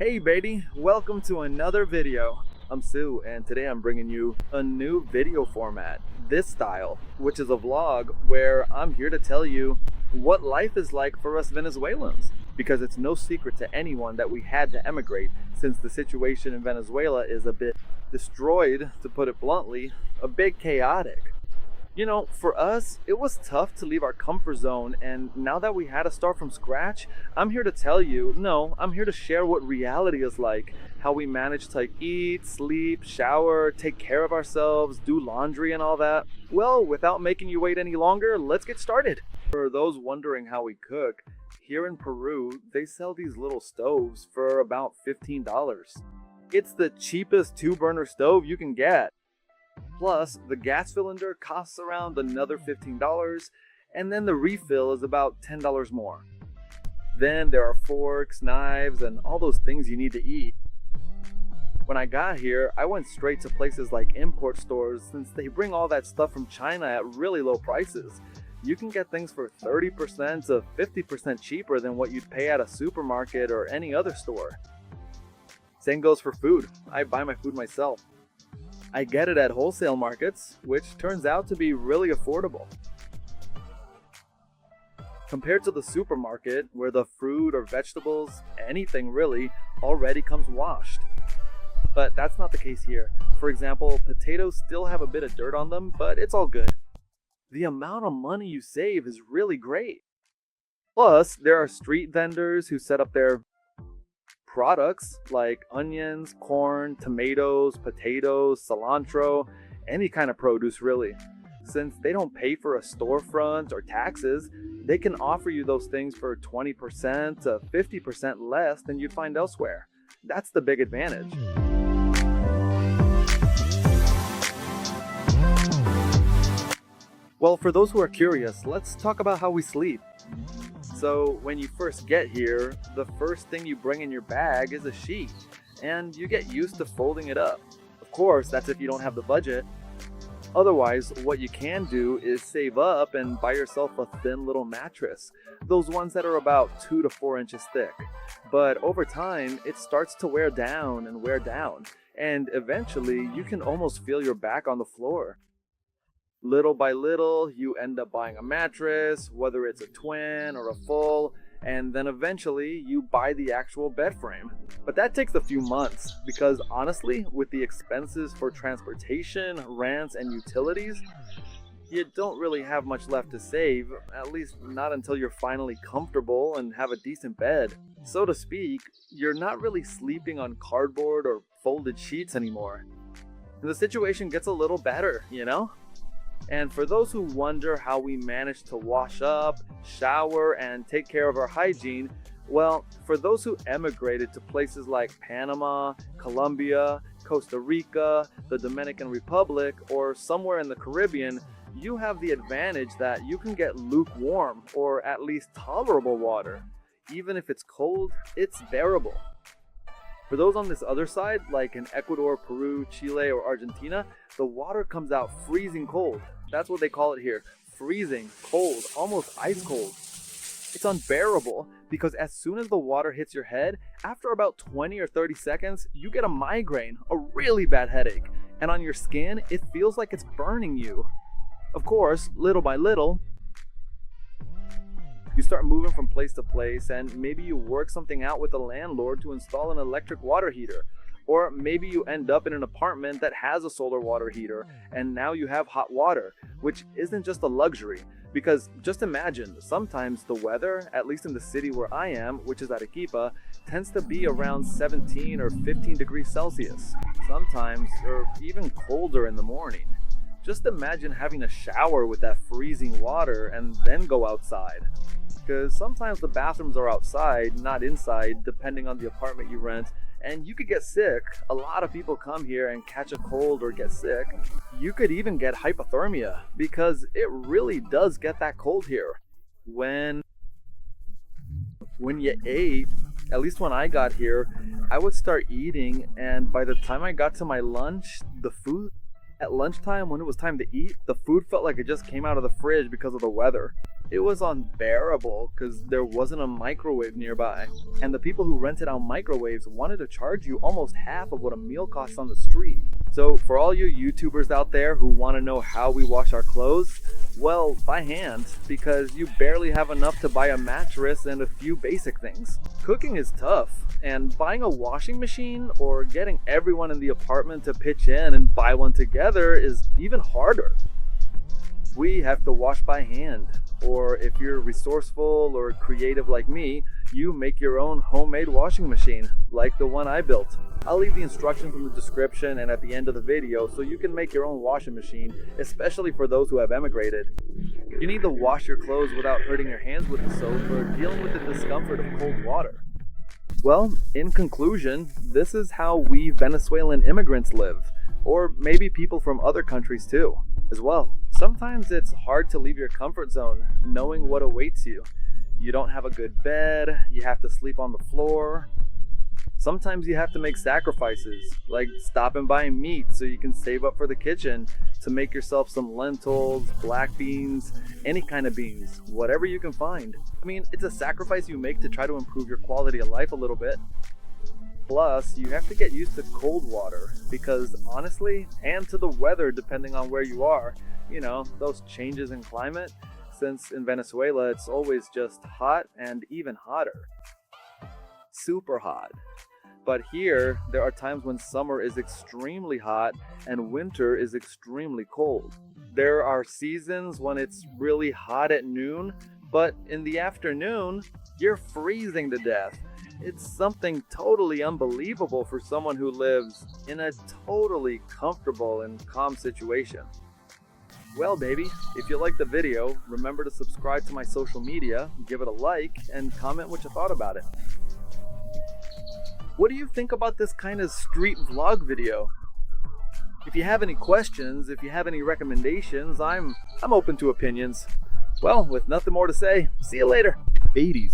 Hey Beatty, welcome to another video. I'm Sue and today I'm bringing you a new video format, this style, which is a vlog where I'm here to tell you what life is like for us Venezuelans. Because it's no secret to anyone that we had to emigrate since the situation in Venezuela is a bit destroyed, to put it bluntly, a bit chaotic. You know, for us, it was tough to leave our comfort zone, and now that we had to start from scratch, I'm here to tell you, I'm here to share what reality is like, how we manage to eat, sleep, shower, take care of ourselves, do laundry and all that. Well, without making you wait any longer, let's get started. For those wondering how we cook, here in Peru, they sell these little stoves for about $15. It's the cheapest 2-burner stove you can get. Plus, the gas cylinder costs around another $15, and then the refill is about $10 more. Then there are forks, knives, and all those things you need to eat. When I got here, I went straight to places like import stores since they bring all that stuff from China at really low prices. You can get things for 30% to 50% cheaper than what you'd pay at a supermarket or any other store. Same goes for food. I buy my food myself. I get it at wholesale markets, which turns out to be really affordable. Compared to the supermarket, where the fruit or vegetables, anything really, already comes washed. But that's not the case here. For example, potatoes still have a bit of dirt on them, but it's all good. The amount of money you save is really great. Plus, there are street vendors who set up their products like onions, corn, tomatoes, potatoes, cilantro, any kind of produce really. Since they don't pay for a storefront or taxes, they can offer you those things for 20% to 50% less than you'd find elsewhere. That's the big advantage. Well, for those who are curious, let's talk about how we sleep. So when you first get here, the first thing you bring in your bag is a sheet, and you get used to folding it up. Of course, that's if you don't have the budget. Otherwise, what you can do is save up and buy yourself a thin little mattress, those ones that are about 2 to 4 inches thick. But over time, it starts to wear down, and eventually you can almost feel your back on the floor. Little by little, you end up buying a mattress, whether it's a twin or a full, and then eventually you buy the actual bed frame. But that takes a few months, because honestly, with the expenses for transportation, rents, and utilities, you don't really have much left to save, at least not until you're finally comfortable and have a decent bed. So to speak, you're not really sleeping on cardboard or folded sheets anymore. And the situation gets a little better, you know? And for those who wonder how we manage to wash up, shower, and take care of our hygiene, well, for those who emigrated to places like Panama, Colombia, Costa Rica, the Dominican Republic, or somewhere in the Caribbean, you have the advantage that you can get lukewarm or at least tolerable water. Even if it's cold, it's bearable. For those on this other side, like in Ecuador, Peru, Chile, or Argentina, the water comes out freezing cold. That's what they call it here. Freezing, cold, almost ice cold. It's unbearable because as soon as the water hits your head, after about 20 or 30 seconds, you get a migraine, a really bad headache. And on your skin, it feels like it's burning you. Of course, little by little, you start moving from place to place, and maybe you work something out with the landlord to install an electric water heater. Or maybe you end up in an apartment that has a solar water heater, and now you have hot water, which isn't just a luxury. Because just imagine, sometimes the weather, at least in the city where I am, which is Arequipa, tends to be around 17 or 15 degrees Celsius. Sometimes, or even colder in the morning. Just imagine having a shower with that freezing water and then go outside. Because sometimes the bathrooms are outside, not inside, depending on the apartment you rent, and you could get sick. A lot of people come here and catch a cold or get sick. You could even get hypothermia, because it really does get that cold here. When you ate, at least when I got here, I would start eating, and by the time I got to my lunch, the food at lunchtime, when it was time to eat, the food felt like it just came out of the fridge because of the weather. It was unbearable because there wasn't a microwave nearby. And the people who rented out microwaves wanted to charge you almost half of what a meal costs on the street. So for all you YouTubers out there who want to know how we wash our clothes, well, by hand, because you barely have enough to buy a mattress and a few basic things. Cooking is tough, and buying a washing machine or getting everyone in the apartment to pitch in and buy one together is even harder. We have to wash by hand, or if you're resourceful or creative like me, you make your own homemade washing machine, like the one I built. I'll leave the instructions in the description and at the end of the video so you can make your own washing machine, especially for those who have emigrated. You need to wash your clothes without hurting your hands with the soap or dealing with the discomfort of cold water. Well, in conclusion, this is how we Venezuelan immigrants live, or maybe people from other countries too, as well. Sometimes it's hard to leave your comfort zone, knowing what awaits you. You don't have a good bed, you have to sleep on the floor. Sometimes you have to make sacrifices, like stop and buy meat so you can save up for the kitchen to make yourself some lentils, black beans, any kind of beans, whatever you can find. I mean, it's a sacrifice you make to try to improve your quality of life a little bit. Plus, you have to get used to cold water because honestly, and to the weather depending on where you are, you know, those changes in climate, since in Venezuela it's always just hot and even hotter. Super hot. But here, there are times when summer is extremely hot and winter is extremely cold. There are seasons when it's really hot at noon, but in the afternoon, you're freezing to death. It's something totally unbelievable for someone who lives in a totally comfortable and calm situation. Well, baby, if you liked the video, remember to subscribe to my social media, give it a like, and comment what you thought about it. What do you think about this kind of street vlog video? If you have any questions, if you have any recommendations, I'm open to opinions. Well, with nothing more to say, see you later. 80s.